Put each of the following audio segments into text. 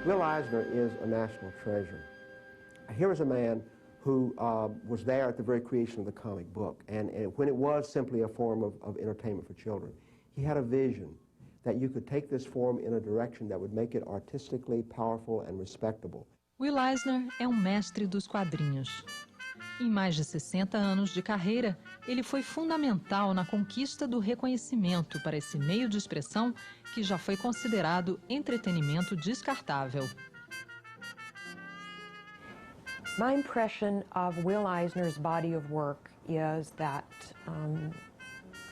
Will Eisner is a national treasure. Here is a man who was there at the very creation of the comic book, and when it was simply a form of entertainment for children. He had a vision that you could take this form in a direction that would make it artistically powerful and respectable. Will Eisner é mestre dos quadrinhos. Em mais de 60 anos de carreira, ele foi fundamental na conquista do reconhecimento para esse meio de expressão que já foi considerado entretenimento descartável. My impression of Will Eisner's body of work is that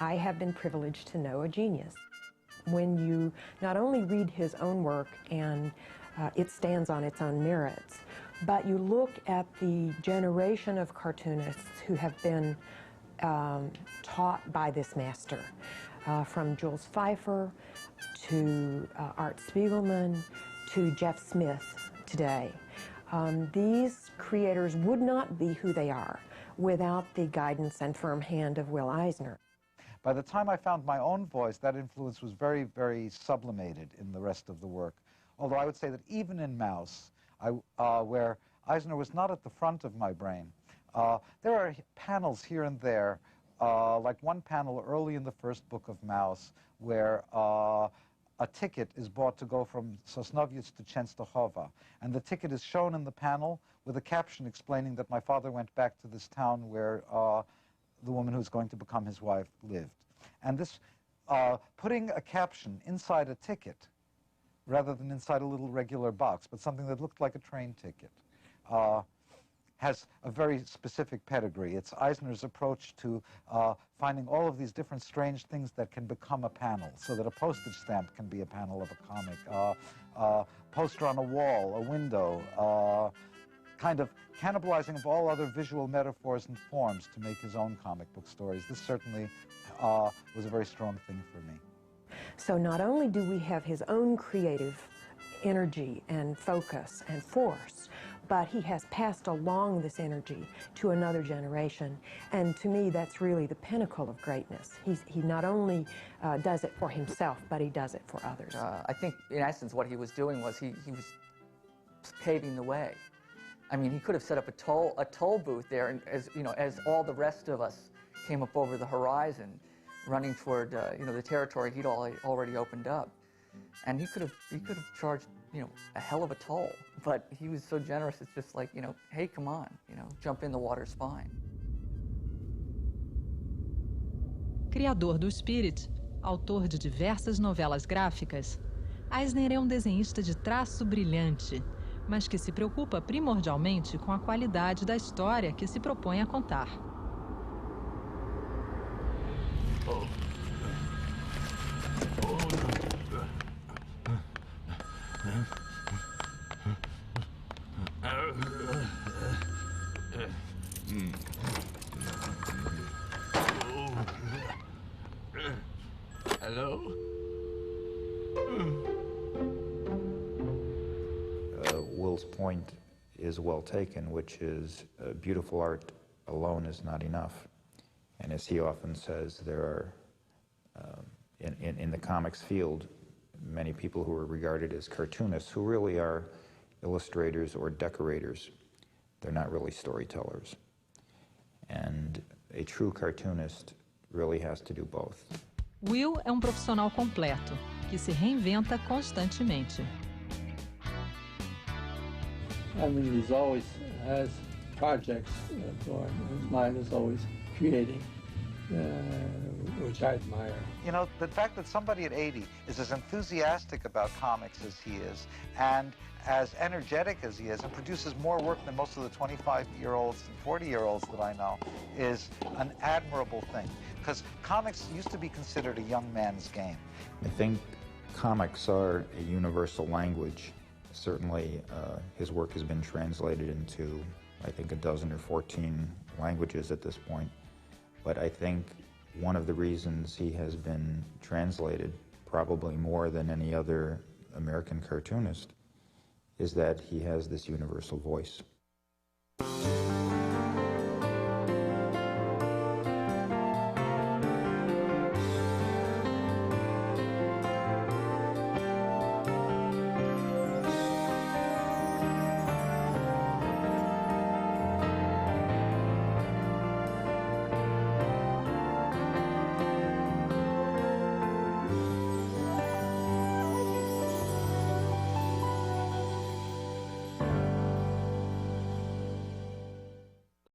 I have been privileged to know a genius. When you not only read his own work and it stands on its own merits, but you look at the generation of cartoonists who have been taught by this master, from Jules Feiffer to Art Spiegelman to Jeff Smith today. These creators would not be who they are without the guidance and firm hand of Will Eisner. By the time I found my own voice, that influence was very, very sublimated in the rest of the work. Although I would say that even in Mouse, where Eisner was not at the front of my brain, there are panels here and there, like one panel early in the first book of Mouse, where a ticket is bought to go from Sosnowiec to Częstochowa. And the ticket is shown in the panel with a caption explaining that my father went back to this town where the woman who's going to become his wife lived. And this, putting a caption inside a ticket, rather than inside a little regular box, but something that looked like a train ticket, has a very specific pedigree. It's Eisner's approach to finding all of these different strange things that can become a panel, so that a postage stamp can be a panel of a comic, poster on a wall, a window, kind of cannibalizing of all other visual metaphors and forms to make his own comic book stories. This certainly was a very strong thing for me. So not only do we have his own creative energy and focus and force, but he has passed along this energy to another generation. And to me, that's really the pinnacle of greatness. He not only does it for himself, but he does it for others. I think, in essence, what he was doing was he was paving the way. I mean, he could have set up a toll booth there, and as all the rest of us came up over the horizon, running toward the territory he'd already opened up, and he could have charged a hell of a toll, but he was so generous. It's just like, hey, come on, jump in the water's fine. Criador do Spirit, autor de diversas novelas gráficas, Eisner é desenhista de traço brilhante, mas que se preocupa primordialmente com a qualidade da história que se propõe a contar. Hello? Will's point is well taken, which is beautiful art alone is not enough. And as he often says, there are, in the comics field, many people who are regarded as cartoonists who really are illustrators or decorators. They're not really storytellers. And a true cartoonist really has to do both. Will é profissional completo, que se reinventa constantemente. I mean, he always has projects going. His mind is always creating, which I admire. The fact that somebody at 80 is as enthusiastic about comics as he is, and as energetic as he is, and produces more work than most of the 25-year-olds and 40-year-olds that I know, is an admirable thing. Because comics used to be considered a young man's game. I think comics are a universal language. Certainly, his work has been translated into, I think, 12 or 14 languages at this point. But I think one of the reasons he has been translated, probably more than any other American cartoonist, is that he has this universal voice.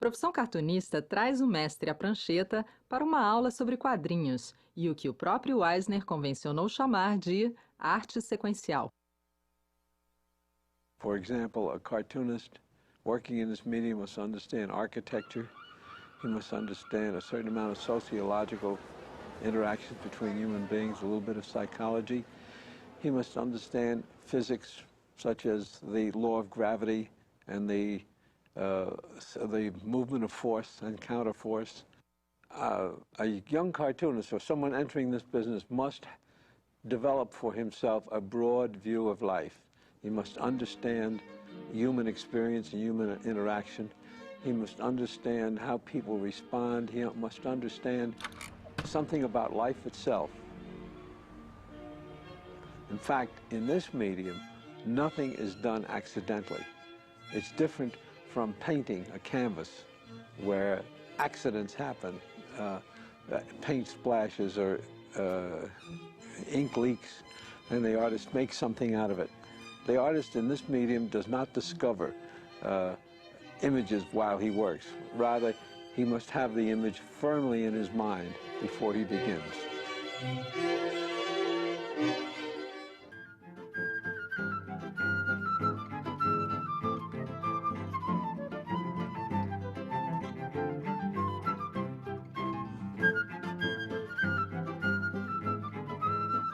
profissão cartunista traz o mestre à prancheta para uma aula sobre quadrinhos e o que o próprio Eisner convencionou chamar de arte sequencial. For example, a cartoonist working in this medium must understand architecture. He must understand a certain amount of sociological interactions between human beings, a little bit of psychology. He must understand physics, such as the law of gravity and the movement of force and counterforce. A young cartoonist or someone entering this business must develop for himself a broad view of life. He must understand human experience and human interaction. He must understand how people respond. He must understand something about life itself. In fact, in this medium, nothing is done accidentally. It's different from painting a canvas where accidents happen, paint splashes or ink leaks, and the artist makes something out of it. The artist in this medium does not discover images while he works. Rather, he must have the image firmly in his mind before he begins.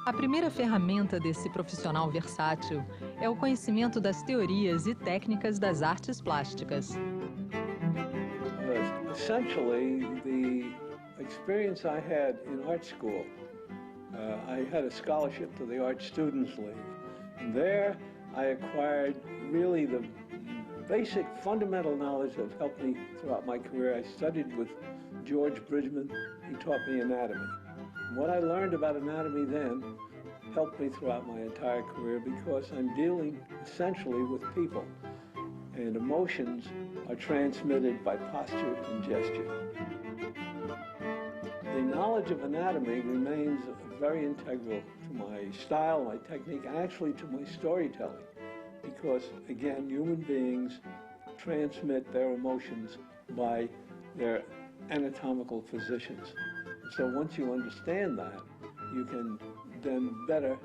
A primeira ferramenta desse profissional versátil é o conhecimento das teorias e técnicas das artes plásticas. Essentially, the experience I had in art school, I had a scholarship to the Art Students League. And there, I acquired really the basic fundamental knowledge that helped me throughout my career. I studied with George Bridgman. He taught me anatomy. And what I learned about anatomy then helped me throughout my entire career because I'm dealing essentially with people, and emotions are transmitted by posture and gesture. The knowledge of anatomy remains very integral to my style, my technique, and actually to my storytelling, because again, human beings transmit their emotions by their anatomical positions. So once you understand that, you can then better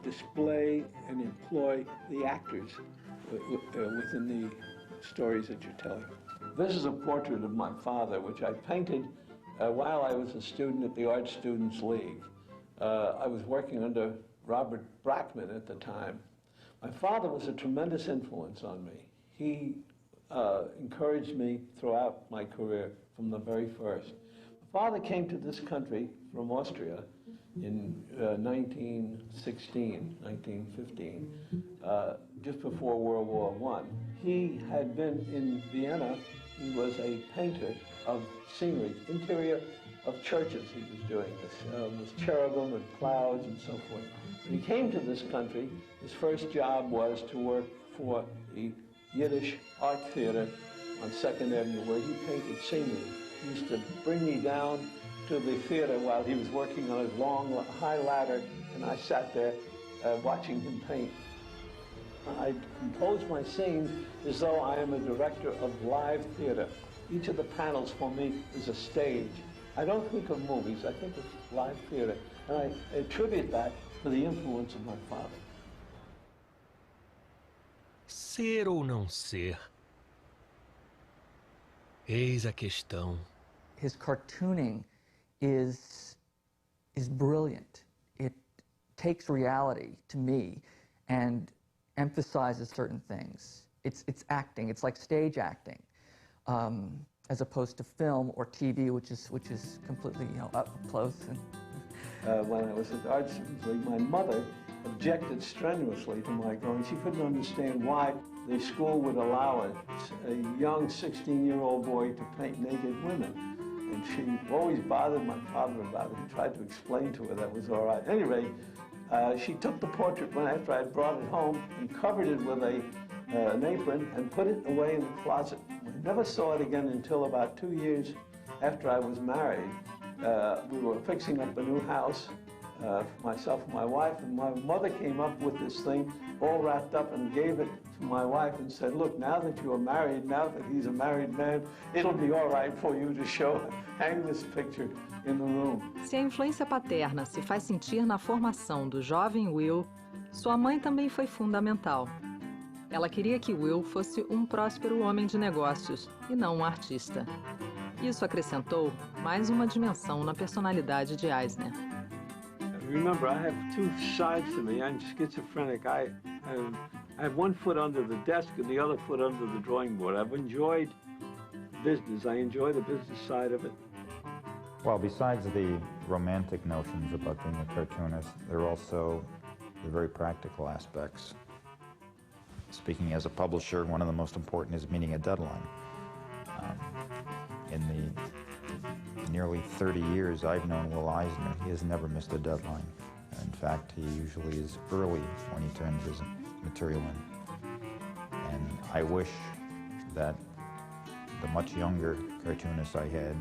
display and employ the actors within the stories that you're telling. This is a portrait of my father, which I painted while I was a student at the Art Students League. I was working under Robert Brackman at the time. My father was a tremendous influence on me. He encouraged me throughout my career from the very first. My father came to this country from Austria in 1916, 1915, just before World War I. He had been in Vienna. He was a painter of scenery, interior of churches he was doing this, with cherubim and clouds and so forth. When he came to this country, his first job was to work for the Yiddish Art Theater on 2nd Avenue, where he painted scenery. He used to bring me down to the theater while he was working on his long, high ladder, and I sat there watching him paint. I composed my scenes as though I am a director of live theater. Each of the panels for me is a stage. I don't think of movies, I think of live theater, and I attribute that to the influence of my father. Ser ou não ser? Eis a questão. His cartooning is brilliant. It takes reality, to me, and emphasizes certain things. It's acting. It's like stage acting, as opposed to film or TV, which is completely up close. And when I was at the Art Students League, my mother objected strenuously to my going. She couldn't understand why the school would allow a young 16-year-old boy to paint naked women. And she always bothered my father about it and tried to explain to her that was all right. At any rate, she took the portrait after I had brought it home and covered it with an apron and put it away in the closet. I never saw it again until about 2 years after I was married. We were fixing up a new house myself and my wife, and my mother came up with this thing all wrapped up and gave it to my wife and said, look, now that you are married, now that he's a married man, it'll be all right for you to hang this picture in the room. Se a influência paterna se faz sentir na formação do jovem Will, sua mãe também foi fundamental. Ela queria que Will fosse um próspero homem de negócios e não um artista. Isso acrescentou mais uma dimensão na personalidade de Eisner. Remember, I have two sides to me. I'm schizophrenic. I have one foot under the desk and the other foot under the drawing board. I've enjoyed business. I enjoy the business side of it. Well, besides the romantic notions about being a cartoonist, there are also the very practical aspects. Speaking as a publisher, one of the most important is meeting a deadline. In the nearly 30 years I've known Will Eisner, he has never missed a deadline. In fact, he usually is early when he turns his material in. And I wish that the much younger cartoonists I had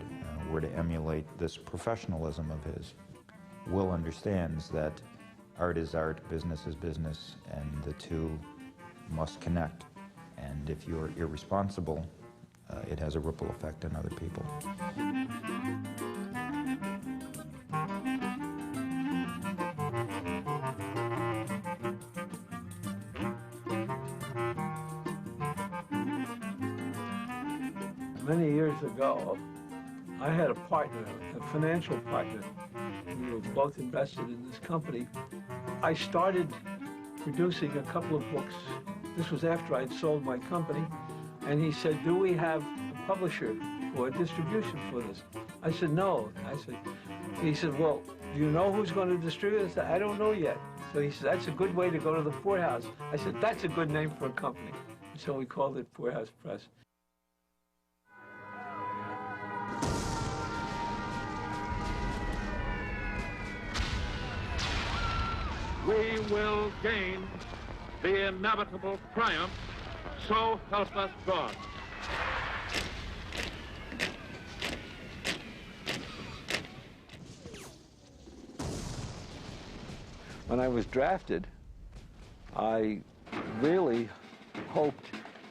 were to emulate this professionalism of his. Will understands that art is art, business is business, and the two must connect. And if you're irresponsible, it has a ripple effect on other people. Many years ago, I had a partner, a financial partner. We were both invested in this company. I started producing a couple of books. This was after I'd sold my company. And he said, do we have a publisher for distribution for this? I said, no. He said, well, do you know who's going to distribute it? I said, I don't know yet. So he said, that's a good way to go to the poorhouse. I said, that's a good name for a company. And so we called it Poorhouse Press. We will gain the inevitable triumph, so help us God. When I was drafted, I really hoped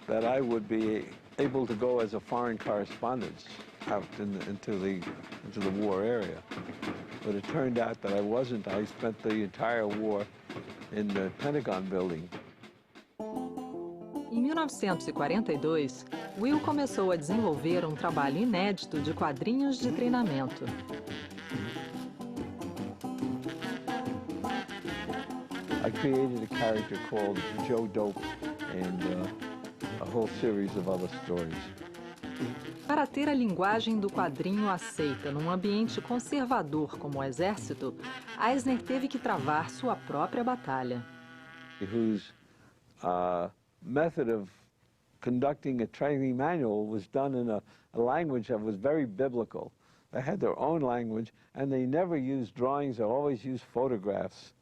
that I would be able to go as a foreign correspondent out into the war area. But it turned out that I wasn't. I spent the entire war in the Pentagon building. Em 1942, Will começou a desenvolver um trabalho inédito de quadrinhos de treinamento. I created a character called Joe Dope and a whole series of other stories. Para ter a linguagem do quadrinho aceita num ambiente conservador como o Exército, Eisner teve que travar sua própria batalha. Whose method of conducting a training manual was done in a language that was very biblical. They had their own language, and they never used drawings. They always used photographs.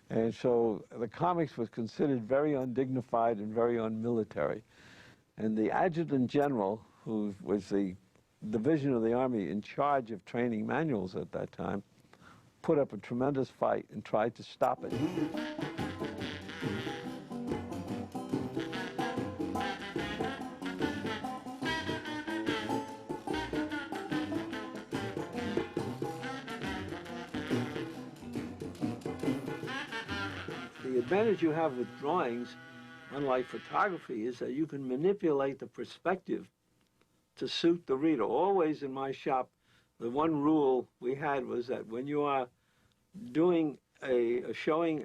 And so the comics was considered very undignified and very unmilitary. And the adjutant general, who was the division of the Army in charge of training manuals at that time, put up a tremendous fight and tried to stop it. The advantage you have with drawings, unlike photography, is that you can manipulate the perspective to suit the reader. Always in my shop, the one rule we had was that when you are doing showing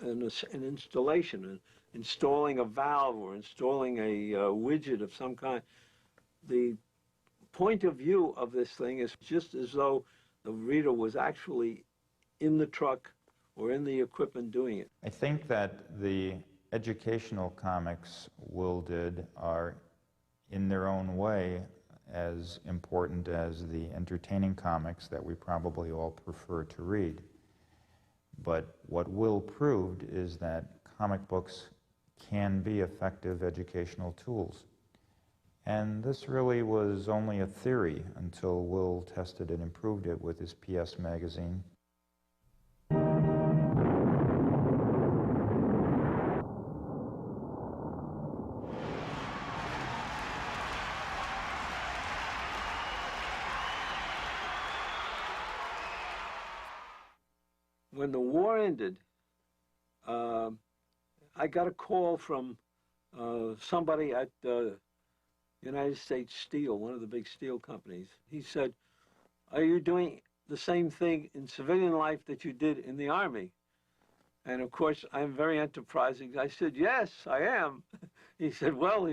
an installation, installing a valve or installing a widget of some kind, the point of view of this thing is just as though the reader was actually in the truck or in the equipment doing it. I think that the educational comics Will did are, in their own way, as important as the entertaining comics that we probably all prefer to read. But what Will proved is that comic books can be effective educational tools. And this really was only a theory until Will tested and improved it with his PS magazine. when the war ended, I got a call from somebody at United States Steel, one of the big steel companies. He said, "Are you doing the same thing in civilian life that you did in the Army?" And of course, I'm very enterprising. I said, "Yes, I am." He said, "Well,"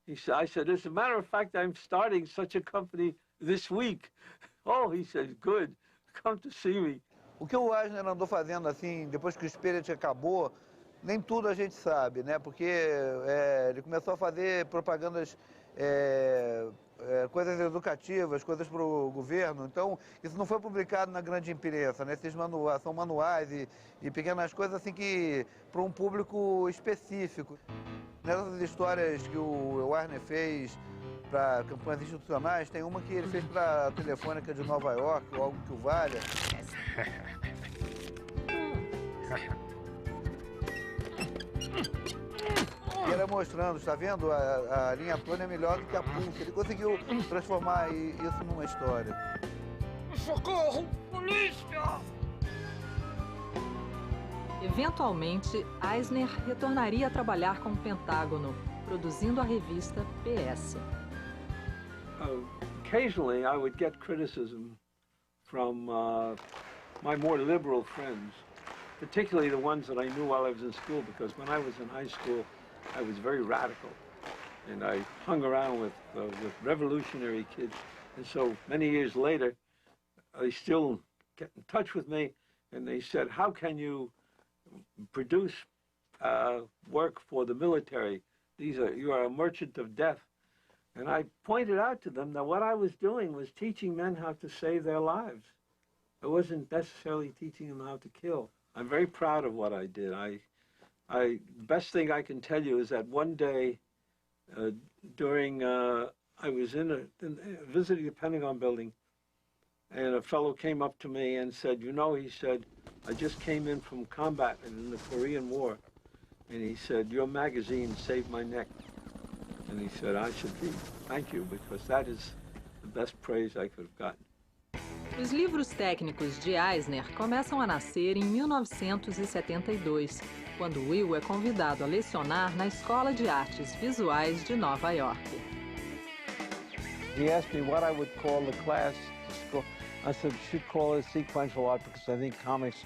he said, I said, "as a matter of fact, I'm starting such a company this week." "Oh," he said, "good. Come to see me." O que o Eisner andou fazendo assim, depois que o Spirit acabou, nem tudo a gente sabe, né? Porque ele começou a fazer propagandas, coisas educativas, coisas para o governo. Então, isso não foi publicado na grande imprensa, né? Esses manuais, são manuais e pequenas coisas assim que para um público específico. Nessas histórias que o Eisner fez para campanhas institucionais, tem uma que ele fez para a Telefônica de Nova York, ou algo que o valha. E era mostrando, está vendo? A linha plana é melhor do que a pulsa. Ele conseguiu transformar isso numa história. Socorro! Polícia! Eventualmente, Eisner retornaria a trabalhar com o Pentágono, produzindo a revista PS. Occasionally, I would get criticism from my more liberal friends, particularly the ones that I knew while I was in school, because when I was in high school, I was very radical, and I hung around with revolutionary kids. And so many years later, they still get in touch with me, and they said, "How can you produce work for the military? You are a merchant of death." And I pointed out to them that what I was doing was teaching men how to save their lives. I wasn't necessarily teaching them how to kill. I'm very proud of what I did. The best thing I can tell you is that one day I was visiting the Pentagon building, and a fellow came up to me and said, "You know," he said, "I just came in from combat in the Korean War." And he said, "Your magazine saved my neck." And he said, "I should thank you, because that is the best praise I could have gotten." Os livros técnicos de Eisner começam a nascer em 1972, quando Will é convidado a lecionar na Escola de Artes Visuais de Nova York. He asked me what I would call the class. I said, "Should call it sequential art, because I think comics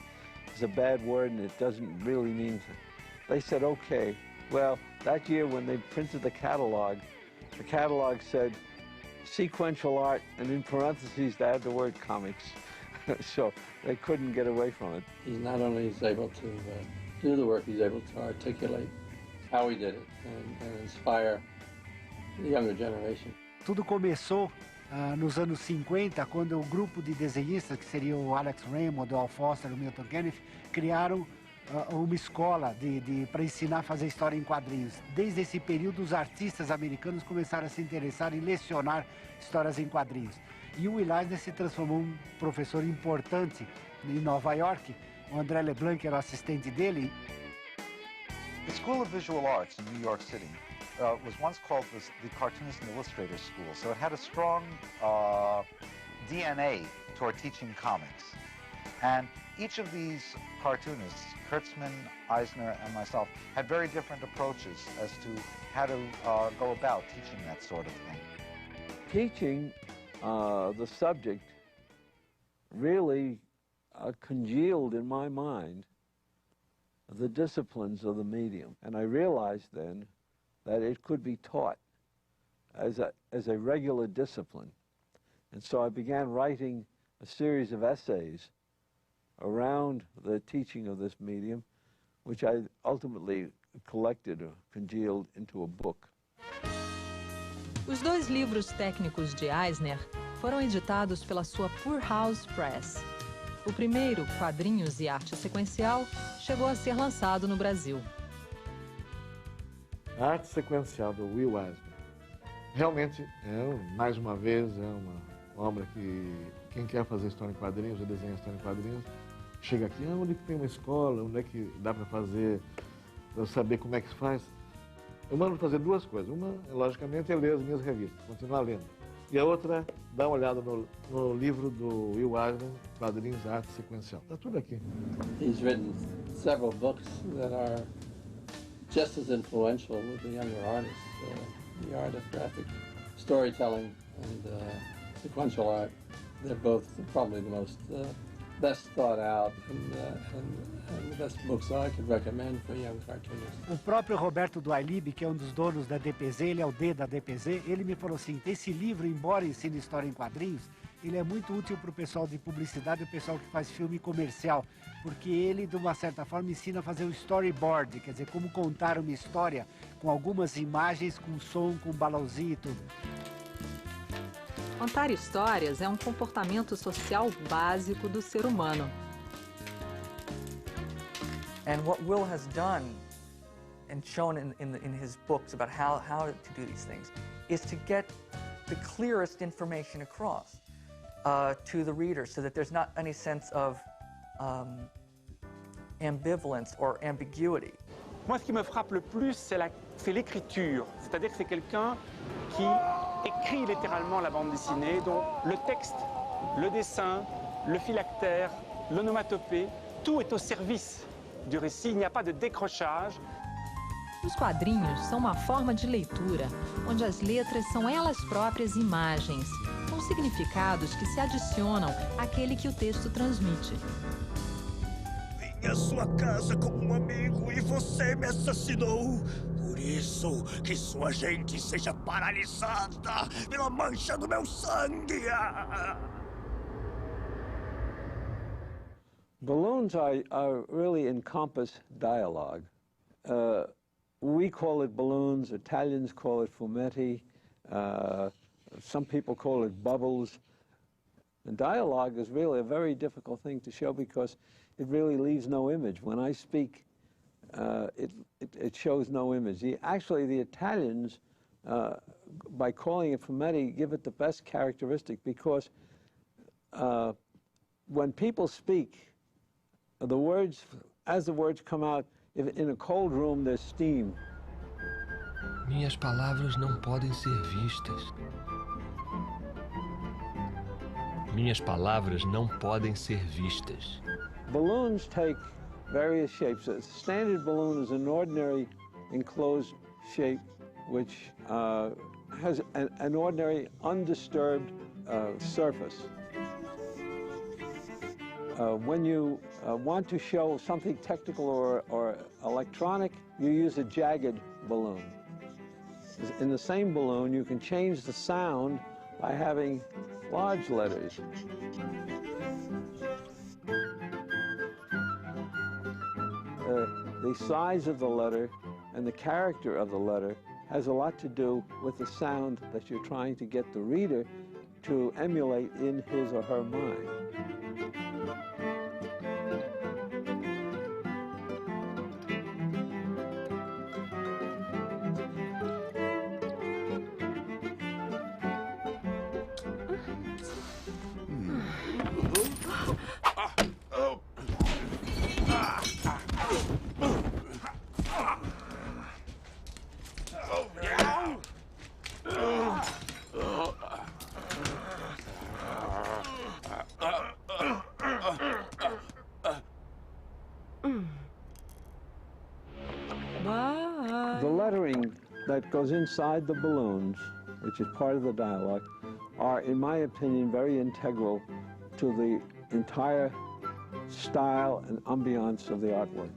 is a bad word and it doesn't really mean." They said, "Okay." Well, that year when they printed the catalog said sequential art, and in parentheses they had the word comics. So they couldn't get away from it. He's not only is able to do the work, he's able to articulate how he did it and inspire the younger generation. Tudo começou nos anos 50, quando o grupo de desenhistas, que seria o Alex Raymond, o Al Foster e o Milton Kenneth, criaram uma escola para ensinar a fazer história em quadrinhos. Desde esse período, os artistas americanos começaram a se interessar em lecionar histórias em quadrinhos. E o Will Eisner se transformou em um professor importante em Nova York. O André LeBlanc era o assistente dele. The School of Visual Arts in New York City was once called the Cartoonist and Illustrator School, so it had a strong DNA toward teaching comics. And each of these cartoonists, Kurtzman, Eisner, and myself, had very different approaches as to how to go about teaching that sort of thing. Teaching the subject really congealed in my mind the disciplines of the medium. And I realized then that it could be taught as a regular discipline. And so I began writing a series of essays around the teaching of this medium, which I ultimately collected or congealed into a book. Os dois livros técnicos de Eisner foram editados pela sua Poor House Press. O primeiro, Quadrinhos e Arte Sequencial, chegou a ser lançado no Brasil. A arte sequencial do Will Eisner realmente, mais uma vez, é uma obra que quem quer fazer história em quadrinhos, ou desenhar história em quadrinhos, chega aqui, onde que tem uma escola, onde é que dá para fazer, para saber como é que se faz. Eu mando fazer duas coisas. Uma, logicamente, é ler as minhas revistas, continuar lendo. E a outra, dá uma olhada no livro do Will Eisner, Quadrinhos, Arte Sequencial. Está tudo aqui. He's written several books that are just as influential with the younger artists. The art of graphic storytelling and sequential art. They're both probably the most best thought out and the best books I could recommend for young cartoonists. O próprio Roberto Duailib, que é um dos donos da DPZ, ele é o D da DPZ, ele me falou assim, esse livro, embora ensine história em quadrinhos, ele é muito útil para o pessoal de publicidade, o pessoal que faz filme comercial, porque ele, de uma certa forma, ensina a fazer um storyboard, quer dizer, como contar uma história com algumas imagens, com som, com balãozinho e tudo. Contar histórias é um comportamento social básico do ser humano. And what Will has done and shown in his books about how to do these things is to get the clearest information across to the reader so that there's not any sense of ambivalence or ambiguity. Moi, ce qui me frappe le plus, c'est l'écriture. C'est-à-dire que c'est quelqu'un qui écrit littéralement la bande dessinée, dont le texte, le dessin, le phylactère, l'onomatopée, tout est au service du récit. Il n'y a pas de décrochage. Os quadrinhos são uma forma de leitura, onde as letras são elas próprias imagens, com significados que se adicionam àquele que o texto transmite. Vim à sua casa como um amigo e você me assassinou. Por isso, que sua gente seja paralisada pela mancha do meu sangue. Balloons really encompass dialogue. We call it balloons, Italians call it fumetti, some people call it bubbles. And dialogue is really a very difficult thing to show because it really leaves no image. When I speak, it shows no image. Actually, the Italians, by calling it fumetti, give it the best characteristic because when people speak, the words, as the words come out, in a cold room, there's steam. Minhas palavras não podem ser vistas. Minhas palavras não podem ser vistas. Balloons take various shapes. A standard balloon is an ordinary enclosed shape which has an ordinary undisturbed surface. When you want to show something technical or electronic, you use a jagged balloon. In the same balloon, you can change the sound by having large letters. The size of the letter and the character of the letter has a lot to do with the sound that you're trying to get the reader to emulate in his or her mind. The lettering that goes inside the balloons, which is part of the dialogue, are, in my opinion, very integral to the entire style and ambiance of the artwork.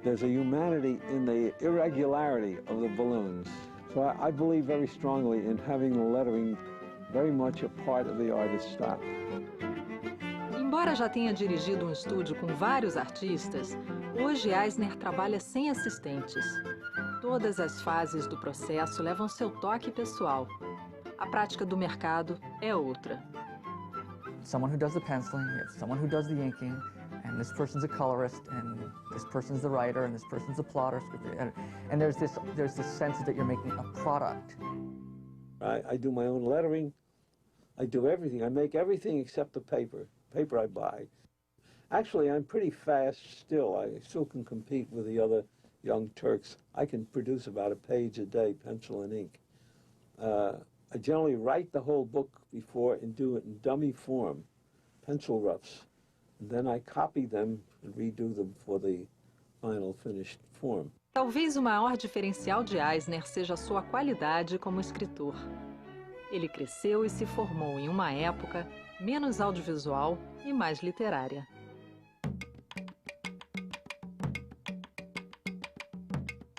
There's a humanity in the irregularity of the balloons. So I believe very strongly in having the lettering very much a part of the artist's style. Embora já tenha dirigido um estúdio com vários artistas, hoje Eisner trabalha sem assistentes. Todas as fases do processo levam seu toque pessoal. A prática do mercado é outra. Someone who does the penciling, someone who does the inking, and this person's a colorist, and this person's the writer, and this person's the plotter, and there's this sense that you're making a product. I do my own lettering. I do everything. I make everything except the paper I buy. Actually, I'm pretty fast still. I still can compete with the other young Turks. I can produce about a page a day, pencil and ink. I generally write the whole book before and do it in dummy form, pencil roughs. And then I copy them and redo them for the final finished form. Talvez o maior diferencial de Eisner seja sua qualidade como escritor. Ele cresceu e se formou em uma época menos audiovisual e mais literária.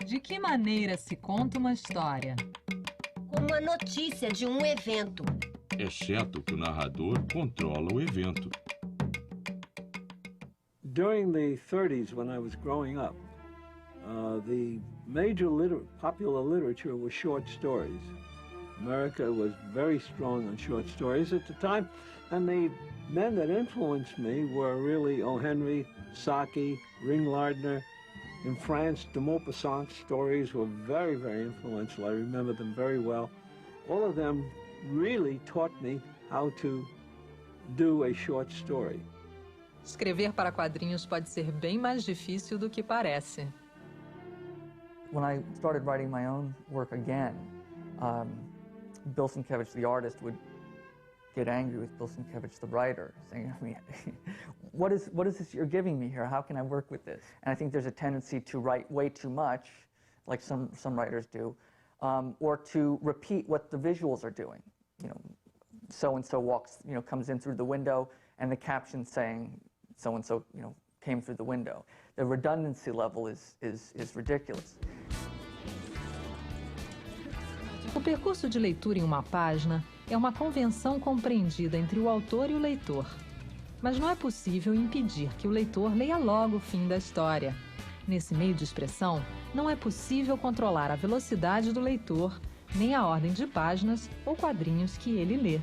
De que maneira se conta uma história? Como a notícia de um evento. Exceto que o narrador controla o evento. During the 30s, when I was growing up, the major popular literature was short stories. America was very strong on short stories at the time, and the men that influenced me were really O. Henry, Saki, Ring Lardner. In France, de Maupassant's stories were very, very influential. I remember them very well. All of them really taught me how to do a short story. Escrever para quadrinhos pode ser bem mais difícil do que parece. When I started writing my own work again, Bill Sienkiewicz, the artist, would get angry with Bill Sienkiewicz, the writer, saying, I mean, what is this you're giving me here? How can I work with this? And I think there's a tendency to write way too much, like some writers do, or to repeat what the visuals are doing. You know, so-and-so walks, you know, comes in through the window, and the caption saying, so-and-so, you know, came through the window. The redundancy level is ridiculous. O percurso de leitura em uma página é uma convenção compreendida entre o autor e o leitor. Mas não é possível impedir que o leitor leia logo o fim da história. Nesse meio de expressão, não é possível controlar a velocidade do leitor, nem a ordem de páginas ou quadrinhos que ele lê.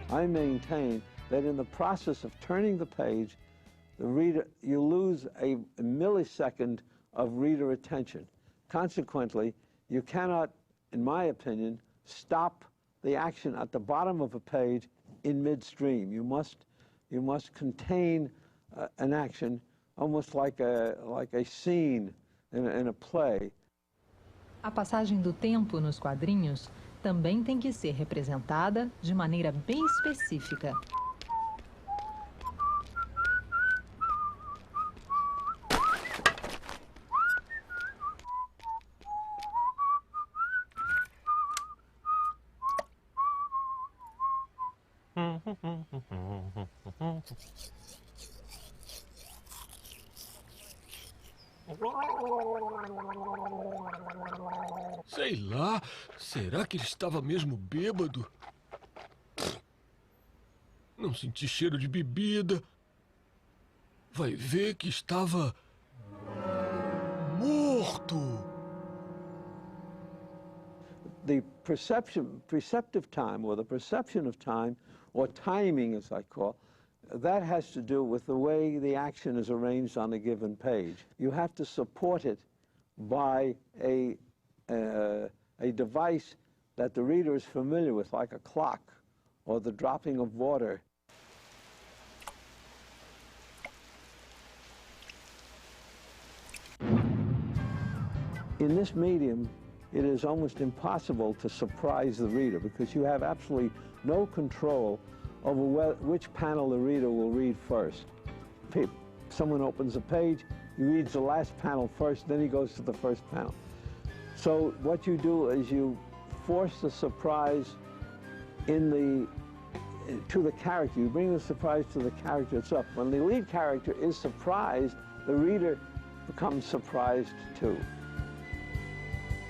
I maintain that in the process of turning the page, the reader, you lose a millisecond of reader attention. Consequently, you cannot, in my opinion, stop the action at the bottom of a page in midstream. You must contain an action almost like a scene in a play. A passagem do tempo nos quadrinhos também tem que ser representada de maneira bem específica. Sei lá, será que ele estava mesmo bêbado? Não senti cheiro de bebida. Vai ver que estava morto. The perceptive time, or the perception of time, or timing as I call, that has to do with the way the action is arranged on a given page. You have to support it by a device that the reader is familiar with, like a clock or the dropping of water. In this medium, it is almost impossible to surprise the reader because you have absolutely no control over which panel the reader will read first. Someone opens a page, he reads the last panel first, then he goes to the first panel. So what you do is you force the surprise to the character. You bring the surprise to the character itself. When the lead character is surprised, the reader becomes surprised too.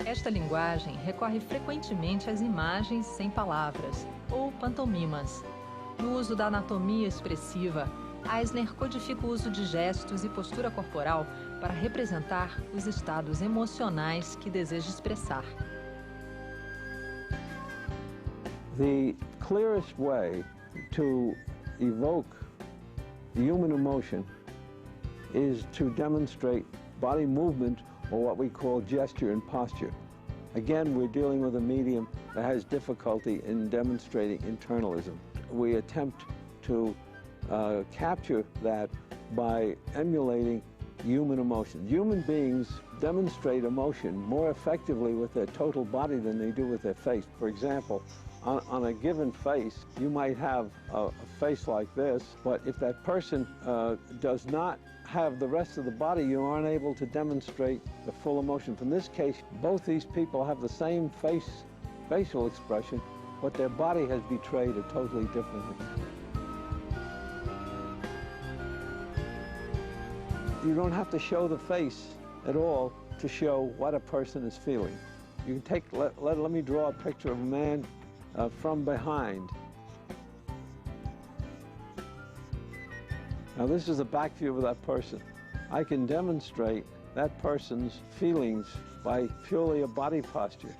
Esta linguagem recorre frequentemente às imagens sem palavras, ou pantomimas. No uso da anatomia expressiva, Eisner codifica o uso de gestos e postura corporal para representar os estados emocionais que deseja expressar. The clearest way to evoke human emotion is to demonstrate body movement, or what we call gesture and posture. Again, we're dealing with a medium that has difficulty in demonstrating internalism. We attempt to capture that by emulating human emotions. Human beings demonstrate emotion more effectively with their total body than they do with their face. For example, on a given face, you might have a face like this, but if that person does not have the rest of the body, you aren't able to demonstrate the full emotion. In this case, both these people have the same facial expression, but their body has betrayed it totally differently. You don't have to show the face at all to show what a person is feeling. You can take, let me draw a picture of a man from behind. Now this is a back view of that person. I can demonstrate that person's feelings by purely a body posture.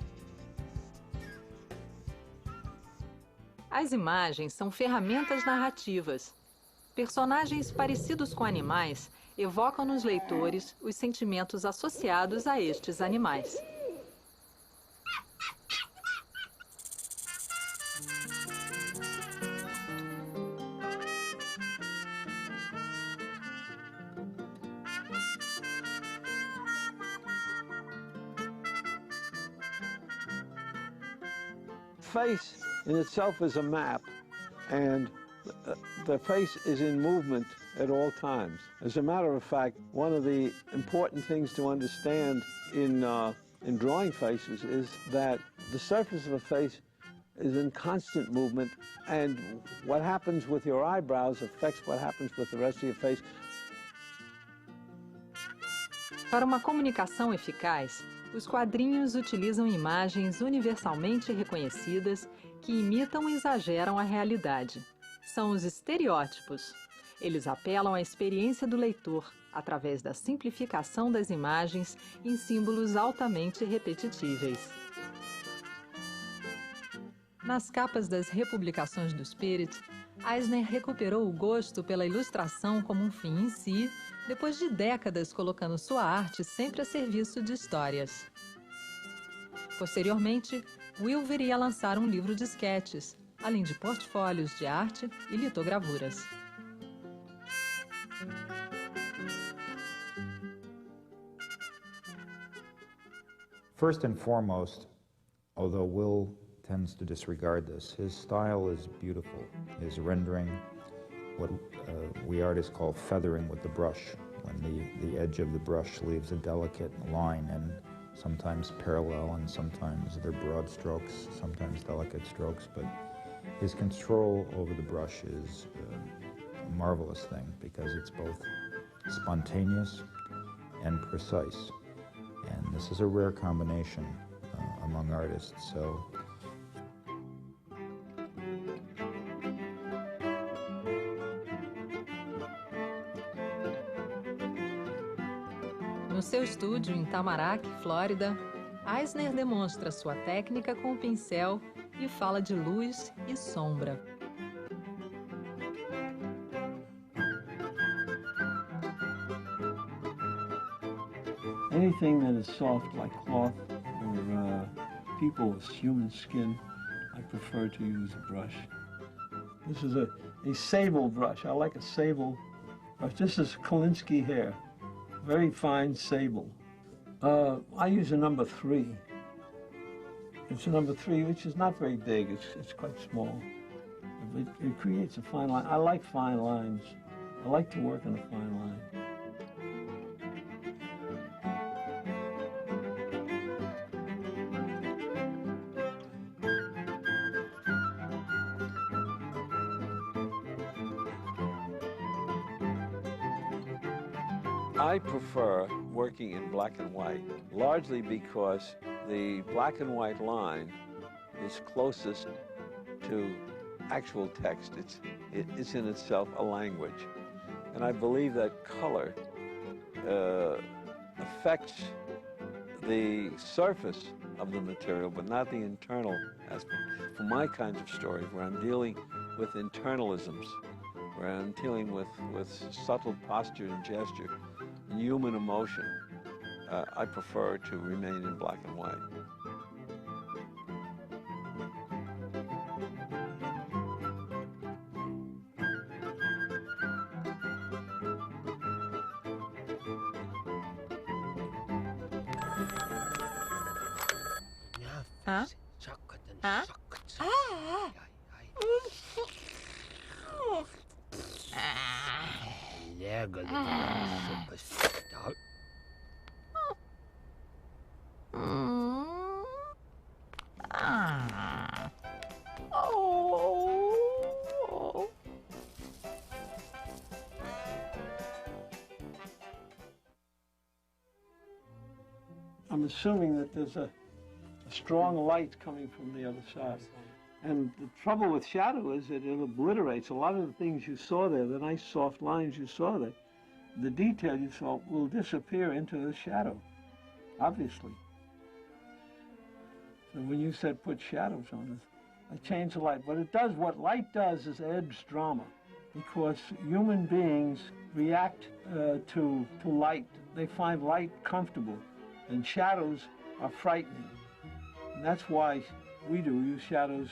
As imagens são ferramentas narrativas. Personagens parecidos com animais evocam nos leitores os sentimentos associados a estes animais. Face in itself is a map, and the face is in movement at all times. As a matter of fact, one of the important things to understand in drawing faces is that the surface of a face is in constant movement, and what happens with your eyebrows affects what happens with the rest of your face. Para uma comunicação eficaz, os quadrinhos utilizam imagens universalmente reconhecidas que imitam e exageram a realidade. São os estereótipos. Eles apelam à experiência do leitor através da simplificação das imagens em símbolos altamente repetitíveis. Nas capas das republicações do Spirit, Eisner recuperou o gosto pela ilustração como um fim em si, depois de décadas colocando sua arte sempre a serviço de histórias. Posteriormente, Will viria a lançar um livro de esquetes, além de portfólios de arte e litogravuras. First and foremost, although Will tends to disregard this, his style is beautiful. His rendering, what we artists call feathering with the brush, when the edge of the brush leaves a delicate line, and sometimes parallel and sometimes they're broad strokes, sometimes delicate strokes, but his control over the brush is a marvelous thing because it's both spontaneous and precise. And this is a rare combination among artists. So no seu estúdio em Tamarack, Flórida, Eisner demonstra sua técnica com o pincel e fala de luz e sombra. Anything that is soft like cloth or people with human skin, I prefer to use a brush. This is a sable brush. I like a sable brush. This is Kolinsky hair, very fine sable. I use a number 3. It's a number 3, which is not very big. It's quite small. It creates a fine line. I like fine lines. I like to work on a fine line. I prefer working in black and white, largely because the black and white line is closest to actual text. It's in itself a language. And I believe that color affects the surface of the material, but not the internal aspect. For my kinds of stories, where I'm dealing with internalisms, where I'm dealing with subtle posture and gesture, and human emotion, I prefer to remain in black and white. Huh? Huh? I'm assuming that there's a strong light coming from the other side. And the trouble with shadow is that it obliterates a lot of the things you saw there, the nice soft lines you saw there. The detail you saw will disappear into the shadow, obviously. So when you said put shadows on it, I changed the light. But it does, what light does is adds drama, because human beings react to light. They find light comfortable, and shadows are frightening. And that's why we use shadows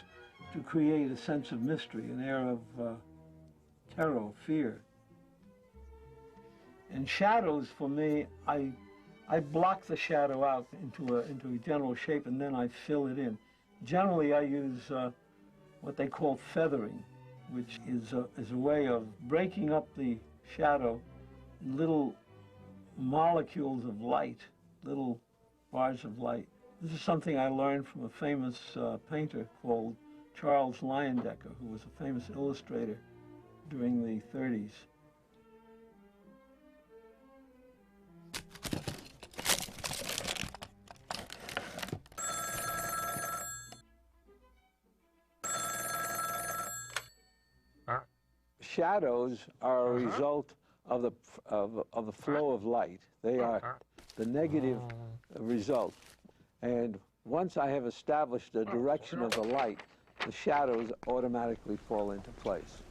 to create a sense of mystery, an air of terror, fear. And shadows, for me, I block the shadow out into a general shape, and then I fill it in. Generally, I use what they call feathering, which is a way of breaking up the shadow in little molecules of light, little bars of light. This is something I learned from a famous painter called Charles Leyendecker, who was a famous illustrator during the 30s. Shadows are a result of the flow of light. They are the negative result. And once I have established the direction of the light, the shadows automatically fall into place.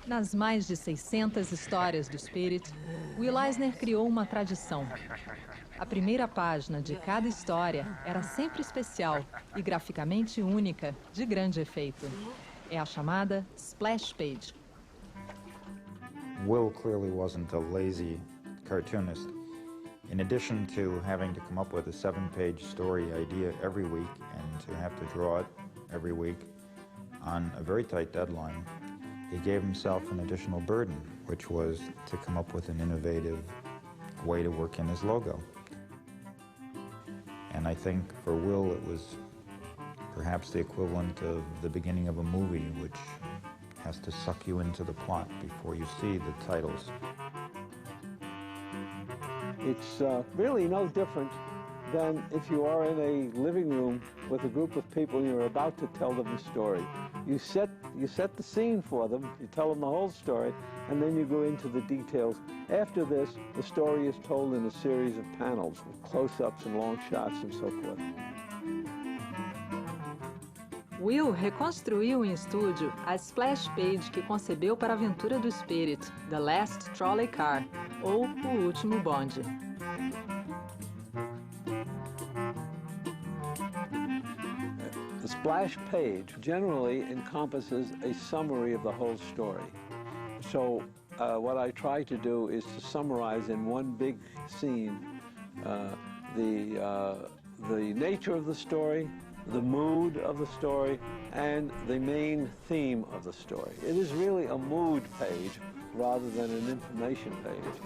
Nas mais de 600 histórias do Spirit, Will Eisner criou uma tradição. A primeira página de cada história era sempre especial e graficamente única, de grande efeito. É a chamada Splash Page. Will clearly wasn't a lazy cartoonist. In addition to having to come up with a 7-page story idea every week and to have to draw it every week on a very tight deadline, he gave himself an additional burden, which was to come up with an innovative way to work in his logo. And I think for Will it was perhaps the equivalent of the beginning of a movie, which has to suck you into the plot before you see the titles. It's really no different than if you are in a living room with a group of people and you're about to tell them a story. You set the scene for them, you tell them the whole story, and then you go into the details. After this, the story is told in a series of panels with close-ups and long shots and so forth. Will reconstruiu em estúdio a splash page que concebeu para a aventura do Spirit, The Last Trolley Car, ou O Último Bonde. The splash page generally encompasses a summary of the whole story. So what I try to do is to summarize in one big scene the nature of the story, the mood of the story, and the main theme of the story. It is really a mood page rather than an information page.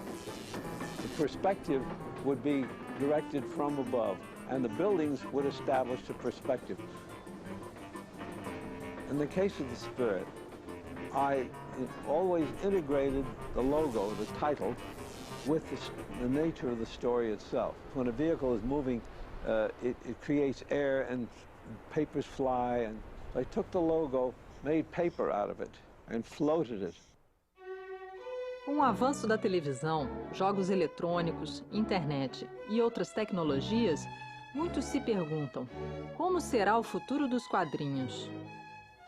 The perspective would be directed from above, and the buildings would establish the perspective. In the case of the Spirit, I always integrated the logo, the title, with the nature of the story itself. When a vehicle is moving, it creates air and papers fly, and I took the logo, made paper out of it, and floated it. Com o avanço da televisão, jogos eletrônicos, internet e outras tecnologias, muitos se perguntam: como será o futuro dos quadrinhos?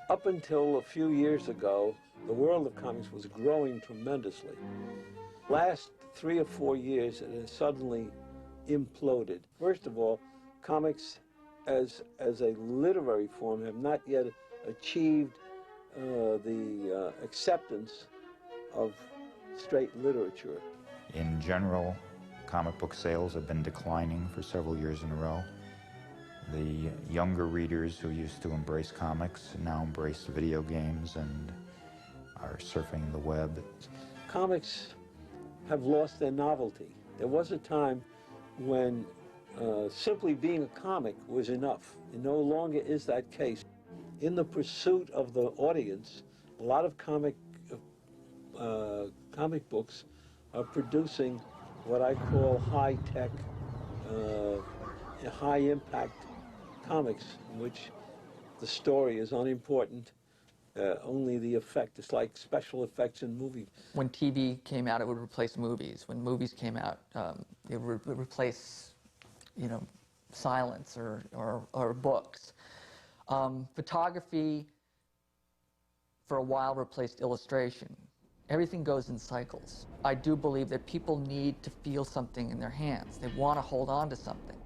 Up until a few years ago, the world of comics was growing tremendously. Last 3 or 4 years, it has suddenly imploded. First of all, comics as a literary form have not yet achieved the acceptance of straight literature. In general, comic book sales have been declining for several years in a row. The younger readers who used to embrace comics now embrace video games and are surfing the web. Comics have lost their novelty. There was a time when simply being a comic was enough. It no longer is that case. In the pursuit of the audience, a lot of comic books are producing what I call high-tech, high-impact comics, in which the story is unimportant, only the effect. It's like special effects in movies. When TV came out, it would replace movies. When movies came out, it would replace, silence or books. Photography, for a while, replaced illustration. Everything goes in cycles. I do believe that people need to feel something in their hands. They want to hold on to something.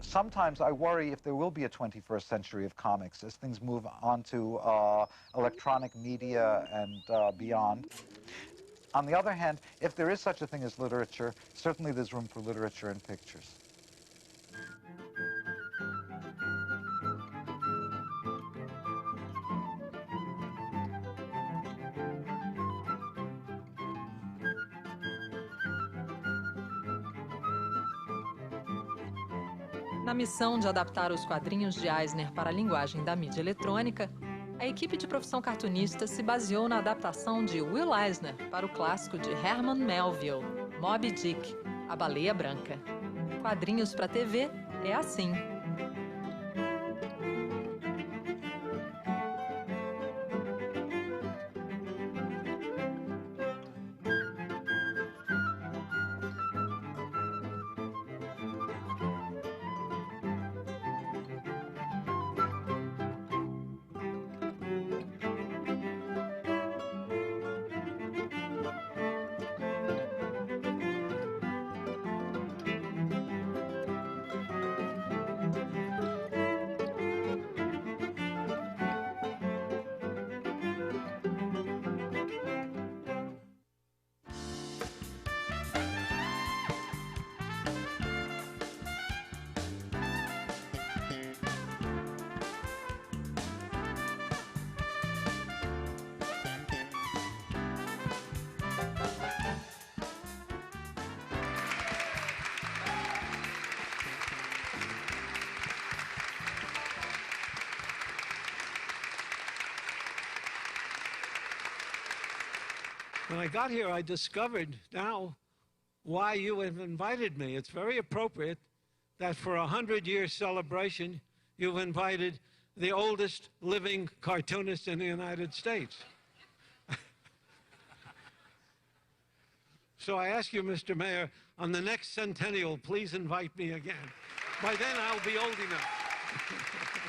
Sometimes I worry if there will be a 21st century of comics as things move on to electronic media and beyond. On the other hand, if there is such a thing as literature, certainly there's room for literature in pictures. Na missão de adaptar os quadrinhos de Eisner para a linguagem da mídia eletrônica, a equipe de profissão cartunista se baseou na adaptação de Will Eisner para o clássico de Herman Melville, Moby Dick, A Baleia Branca. Quadrinhos para TV é assim. When I got here, I discovered now why you have invited me. It's very appropriate that for a 100-year celebration, you've invited the oldest living cartoonist in the United States. So I ask you, Mr. Mayor, on the next centennial, please invite me again. By then, I'll be old enough.